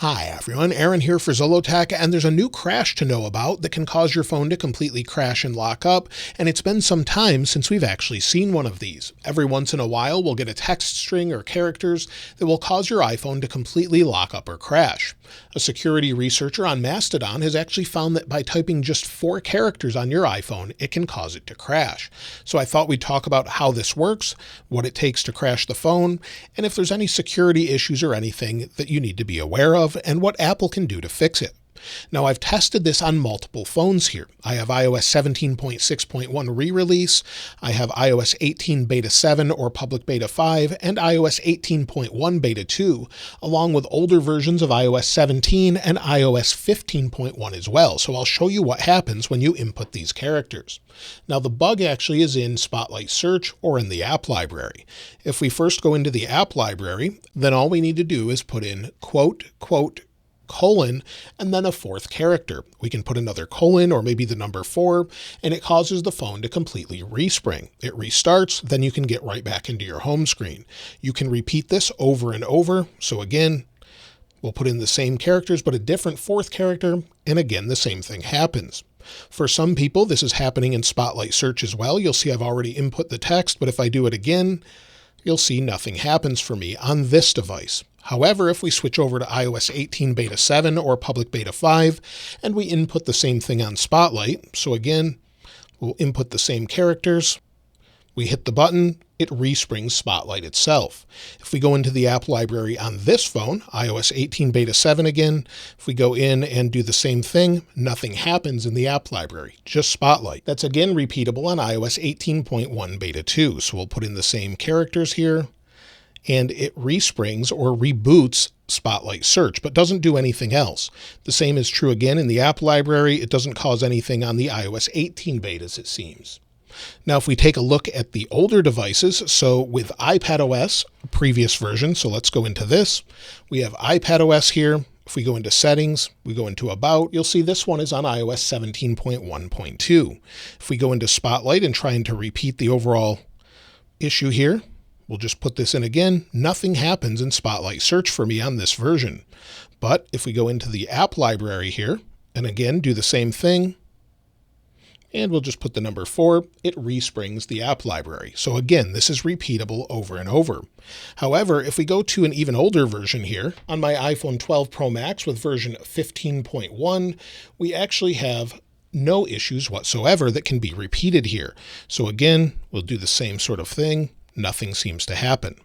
Hi everyone, Aaron here for Zollotech, and there's a new crash to know about that can cause your phone to completely crash and lock up, and it's been some time since we've actually seen one of these. Every once in a while we'll get a text string or characters that will cause your iPhone to completely lock up or crash. A security researcher on Mastodon has actually found that by typing just 4 characters on your iPhone, it can cause it to crash. So I thought we'd talk about how this works, what it takes to crash the phone, and if there's any security issues or anything that you need to be aware of, and what Apple can do to fix it. Now, I've tested this on multiple phones here. I have iOS 17.6.1 re-release, I have iOS 18 Beta 7 or Public Beta 5, and iOS 18.1 Beta 2, along with older versions of iOS 17 and iOS 15.1 as well. So I'll show you what happens when you input these characters. Now, the bug actually is in Spotlight Search or in the app library. If we first go into the app library, then all we need to do is put in quote, colon, and then a 4th character. We can put another colon or maybe the number 4, and it causes the phone to completely respring. It restarts, then you can get right back into your home screen. You can repeat this over and over. So again, we'll put in the same characters, but a different 4th character, and again, the same thing happens. For some people, this is happening in Spotlight Search as well. You'll see I've already input the text, but if I do it again, you'll see nothing happens for me on this device. However, if we switch over to iOS 18 Beta 7 or Public Beta 5, and we input the same thing on Spotlight, so again, we'll input the same characters, we hit the button, it resprings Spotlight itself. If we go into the app library on this phone, iOS 18 Beta 7 again, if we go in and do the same thing, nothing happens in the app library, just Spotlight. That's again repeatable on iOS 18.1 Beta 2. So we'll put in the same characters here, and it resprings or reboots Spotlight Search, but doesn't do anything else. The same is true again in the app library. It doesn't cause anything on the iOS 18 betas, it seems. Now, if we take a look at the older devices, so with iPadOS, previous version, so let's go into this. We have iPadOS here. If we go into settings, we go into about, you'll see this one is on iOS 17.1.2. If we go into Spotlight and trying to repeat the overall issue here, we'll just put this in again. Nothing happens in Spotlight Search for me on this version. But if we go into the app library here, and again, do the same thing, and we'll just put the number 4, it resprings the app library. So again, this is repeatable over and over. However, if we go to an even older version here, on my iPhone 12 Pro Max with version 15.1, we actually have no issues whatsoever that can be repeated here. So again, we'll do the same sort of thing. Nothing seems to happen.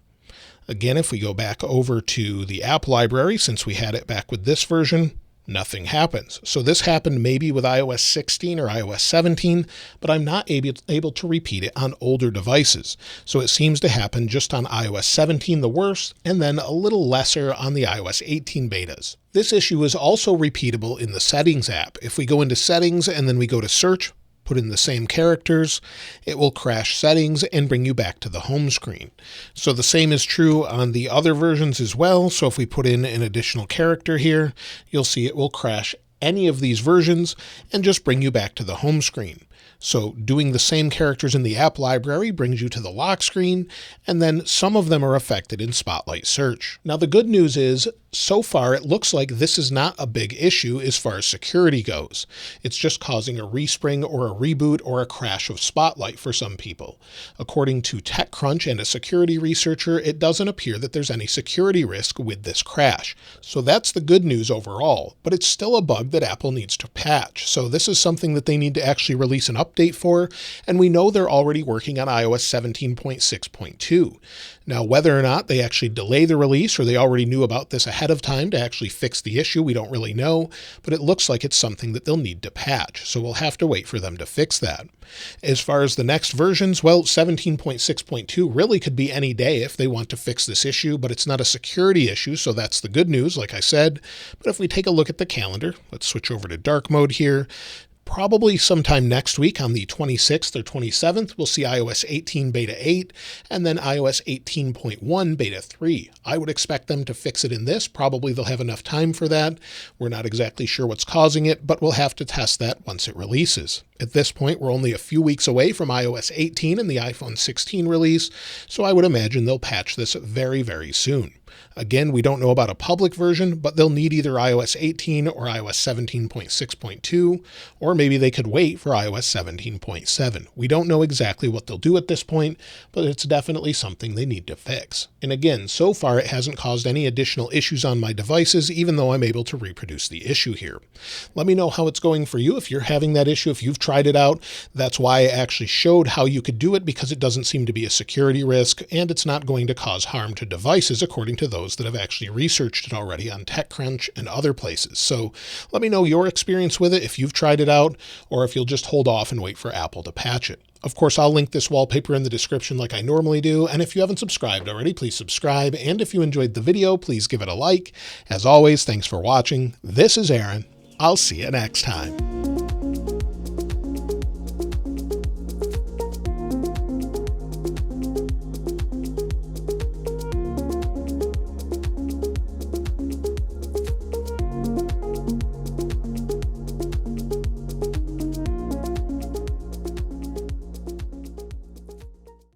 Again, if we go back over to the app library, since we had it back with this version, nothing happens. So this happened maybe with iOS 16 or iOS 17, but I'm not able to repeat it on older devices. So it seems to happen just on iOS 17 the worst, and then a little lesser on the iOS 18 betas. This issue is also repeatable in the Settings app. If we go into Settings and then we go to Search, put in the same characters, it will crash Settings and bring you back to the home screen. So the same is true on the other versions as well. So if we put in an additional character here, you'll see it will crash any of these versions and just bring you back to the home screen. So doing the same characters in the app library brings you to the lock screen, and then some of them are affected in Spotlight Search. Now, the good news is, so far, it looks like this is not a big issue as far as security goes. It's just causing a respring or a reboot or a crash of Spotlight for some people. According to TechCrunch and a security researcher, it doesn't appear that there's any security risk with this crash. So that's the good news overall, but it's still a bug that Apple needs to patch. So this is something that they need to actually release an update for, and we know they're already working on iOS 17.6.2. Now, whether or not they actually delay the release or they already knew about this ahead of time to actually fix the issue, we don't really know, but it looks like it's something that they'll need to patch, so we'll have to wait for them to fix that. As far as the next versions, well, 17.6.2 really could be any day if they want to fix this issue, but it's not a security issue, so that's the good news, like I said. But if we take a look at the calendar, let's switch over to dark mode here. Probably sometime next week on the 26th or 27th, we'll see iOS 18 Beta 8 and then iOS 18.1 Beta 3. I would expect them to fix it in this. Probably they'll have enough time for that. We're not exactly sure what's causing it, but we'll have to test that once it releases. At this point, we're only a few weeks away from iOS 18 and the iPhone 16 release, so I would imagine they'll patch this very, very soon. Again, we don't know about a public version, but they'll need either iOS 18 or iOS 17.6.2, or maybe they could wait for iOS 17.7. We don't know exactly what they'll do at this point, but it's definitely something they need to fix. And again, so far it hasn't caused any additional issues on my devices, even though I'm able to reproduce the issue here. Let me know how it's going for you if you're having that issue, if you've tried it out. That's why I actually showed how you could do it, because it doesn't seem to be a security risk, and it's not going to cause harm to devices according to those that have actually researched it already on TechCrunch and other places. So let me know your experience with it, if you've tried it out, or if you'll just hold off and wait for Apple to patch it. Of course, I'll link this wallpaper in the description like I normally do, and if you haven't subscribed already, please subscribe, and if you enjoyed the video, please give it a like. As always, thanks for watching. This is Aaron. I'll see you next time.